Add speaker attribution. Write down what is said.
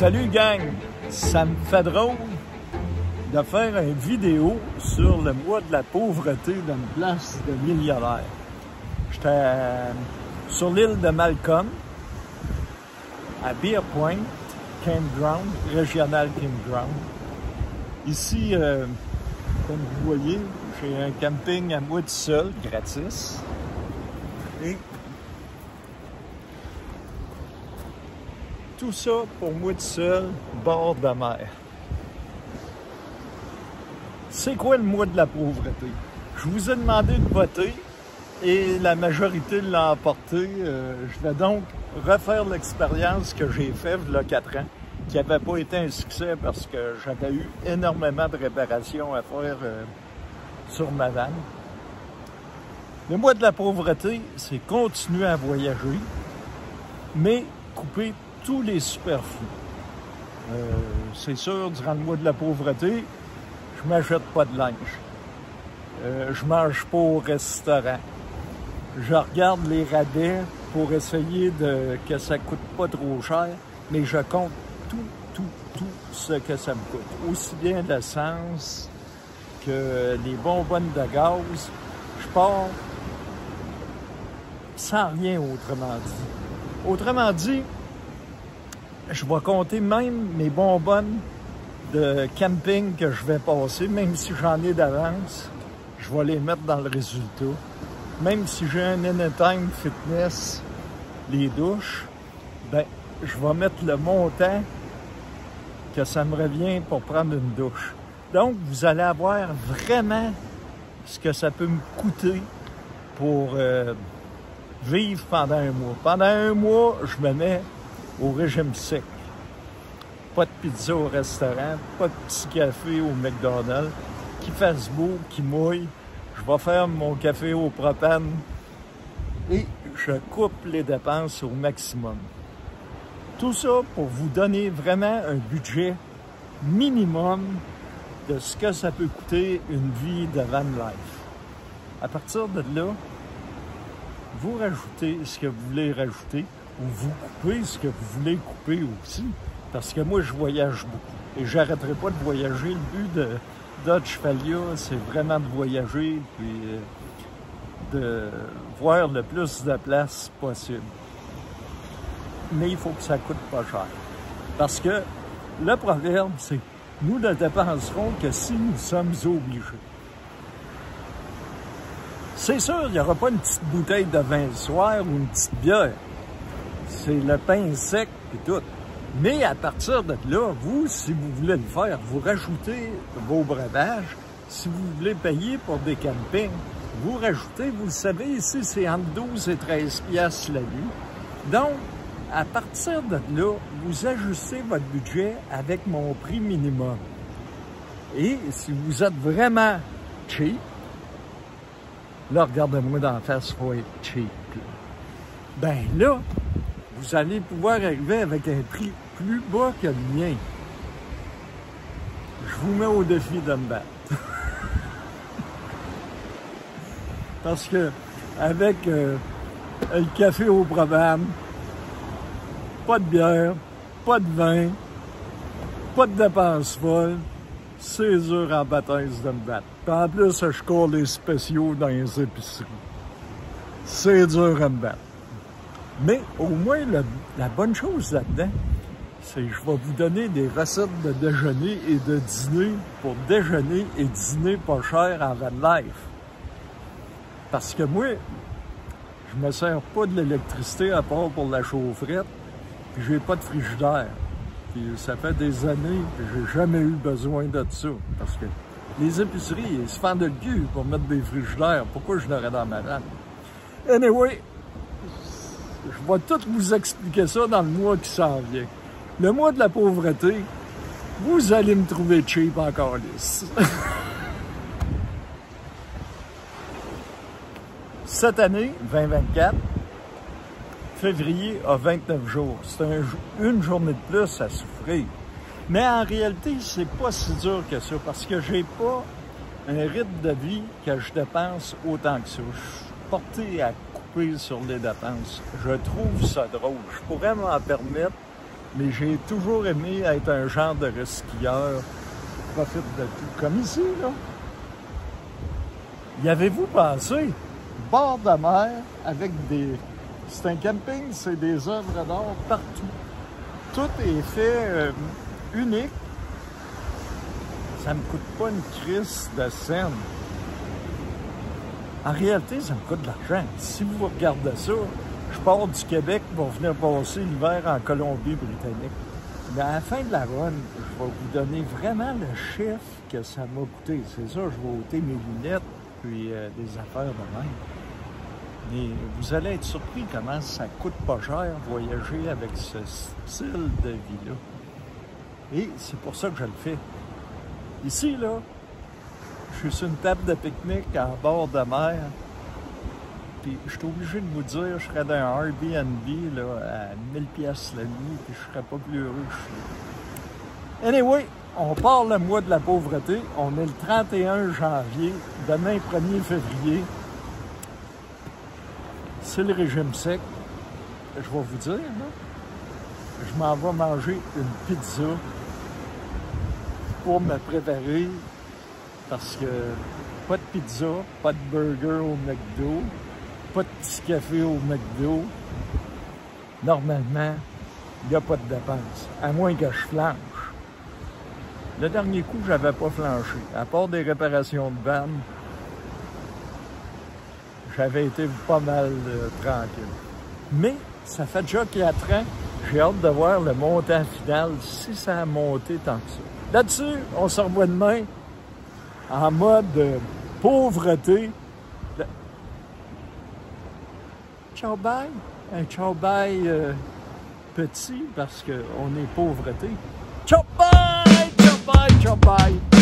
Speaker 1: Salut gang, ça me fait drôle de faire une vidéo sur le mois de la pauvreté d'une place de millionnaire. J'étais sur l'île de Malcolm, à Bear Point, Campground, Régional Campground. Ici, comme vous voyez, j'ai un camping à moi tout seul, gratis. Et tout ça pour moi tout seul, bord de mer. C'est quoi le mois de la pauvreté? Je vous ai demandé de voter et la majorité l'a emporté. Je vais donc refaire l'expérience que j'ai faite il y a 4 ans, qui n'avait pas été un succès parce que j'avais eu énormément de réparations à faire sur ma vanne. Le mois de la pauvreté, c'est continuer à voyager, mais couper tous les superflus. C'est sûr, durant le mois de la pauvreté, je m'achète pas de linge. Je mange pas au restaurant. Je regarde les rabais pour essayer que ça coûte pas trop cher, mais je compte tout ce que ça me coûte. Aussi bien l'essence que les bonbonnes de gaz. Je pars sans rien, autrement dit. Autrement dit, je vais compter même mes bonbonnes de camping que je vais passer, même si j'en ai d'avance, je vais les mettre dans le résultat. Même si j'ai un Anytime Fitness, les douches, ben, je vais mettre le montant que ça me revient pour prendre une douche. Donc, vous allez avoir vraiment ce que ça peut me coûter pour vivre pendant un mois. Pendant un mois, je me mets au régime sec. Pas de pizza au restaurant, pas de petit café au McDonald's, qui fasse beau, qui mouille. Je vais faire mon café au propane et je coupe les dépenses au maximum. Tout ça pour vous donner vraiment un budget minimum de ce que ça peut coûter une vie de van life. À partir de là, vous rajoutez ce que vous voulez rajouter ou vous coupez ce que vous voulez couper aussi. Parce que moi, je voyage beaucoup et j'arrêterai pas de voyager. Le but de Dodge Falia, c'est vraiment de voyager puis de voir le plus de places possible. Mais il faut que ça coûte pas cher. Parce que le proverbe, c'est « Nous ne dépenserons que si nous sommes obligés ». C'est sûr, il n'y aura pas une petite bouteille de vin le soir ou une petite bière. C'est le pain sec et tout. Mais à partir de là, vous, si vous voulez le faire, vous rajoutez vos breuvages. Si vous voulez payer pour des campings, vous rajoutez, vous le savez, ici, c'est entre 12 et 13 piastres la nuit. Donc, à partir de là, vous ajustez votre budget avec mon prix minimum. Et si vous êtes vraiment cheap, là, regardez-moi dans la face, il faut être cheap. Ben là, vous allez pouvoir arriver avec un prix plus bas que le mien. Je vous mets au défi de me battre. Parce que avec le café au programme, pas de bière, pas de vin, pas de dépenses folles, c'est dur en bataille de me battre. Puis en plus, je cours les spéciaux dans les épiceries. C'est dur à me battre. Mais au moins, la bonne chose là-dedans, c'est que je vais vous donner des recettes de déjeuner et de dîner pour déjeuner et dîner pas cher en van life. Parce que moi, je me sers pas de l'électricité à part pour la chaufferette, puis j'ai pas de frigidaire. Puis ça fait des années que j'ai jamais eu besoin de ça. Parce que les épiceries, ils se fendent le cul pour mettre des frigidaires. Pourquoi je l'aurais dans ma vanne? Anyway, je vais tout vous expliquer ça dans le mois qui s'en vient. Le mois de la pauvreté, vous allez me trouver cheap encore lisse. Cette année, 2024, février a 29 jours. C'est une journée de plus à souffrir. Mais en réalité, c'est pas si dur que ça parce que j'ai pas un rythme de vie que je dépense autant que ça. Je suis porté à couper sur les dépenses. Je trouve ça drôle. Je pourrais m'en permettre mais j'ai toujours aimé être un genre de skieur. Profite de tout. Comme ici, là. Y avez-vous pensé? Bord de mer avec des... C'est un camping, c'est des œuvres d'art partout. Tout est fait unique. Ça me coûte pas une crise de scène. En réalité, ça me coûte de l'argent. Si vous regardez ça, je pars du Québec pour venir passer l'hiver en Colombie-Britannique. Mais à la fin de la run, je vais vous donner vraiment le chiffre que ça m'a coûté. C'est ça, je vais ôter mes lunettes puis des affaires de même. Mais vous allez être surpris comment ça coûte pas cher voyager avec ce style de vie-là. Et c'est pour ça que je le fais. Ici, là, je suis sur une table de pique-nique en bord de mer. Puis je suis obligé de vous dire, je serais dans un Airbnb là, à 1000$ la nuit, puis je serais pas plus heureux que je suis. Anyway, on part le mois de la pauvreté. On est le 31 janvier. Demain, 1er février. C'est le régime sec. Je vais vous dire, là, je m'en vais manger une pizza pour me préparer parce que pas de pizza, pas de burger au McDo, pas de petit café au McDo. Normalement, il n'y a pas de dépense, à moins que je flanche. Le dernier coup, je n'avais pas flanché. À part des réparations de vanne, j'avais été pas mal tranquille. Mais ça fait déjà 4 ans, j'ai hâte de voir le montant final, si ça a monté tant que ça. Là-dessus, on se revoit demain en mode pauvreté. Ciao bye! Un ciao bye petit parce qu'on est pauvreté. Ciao bye! Ciao bye! Ciao bye!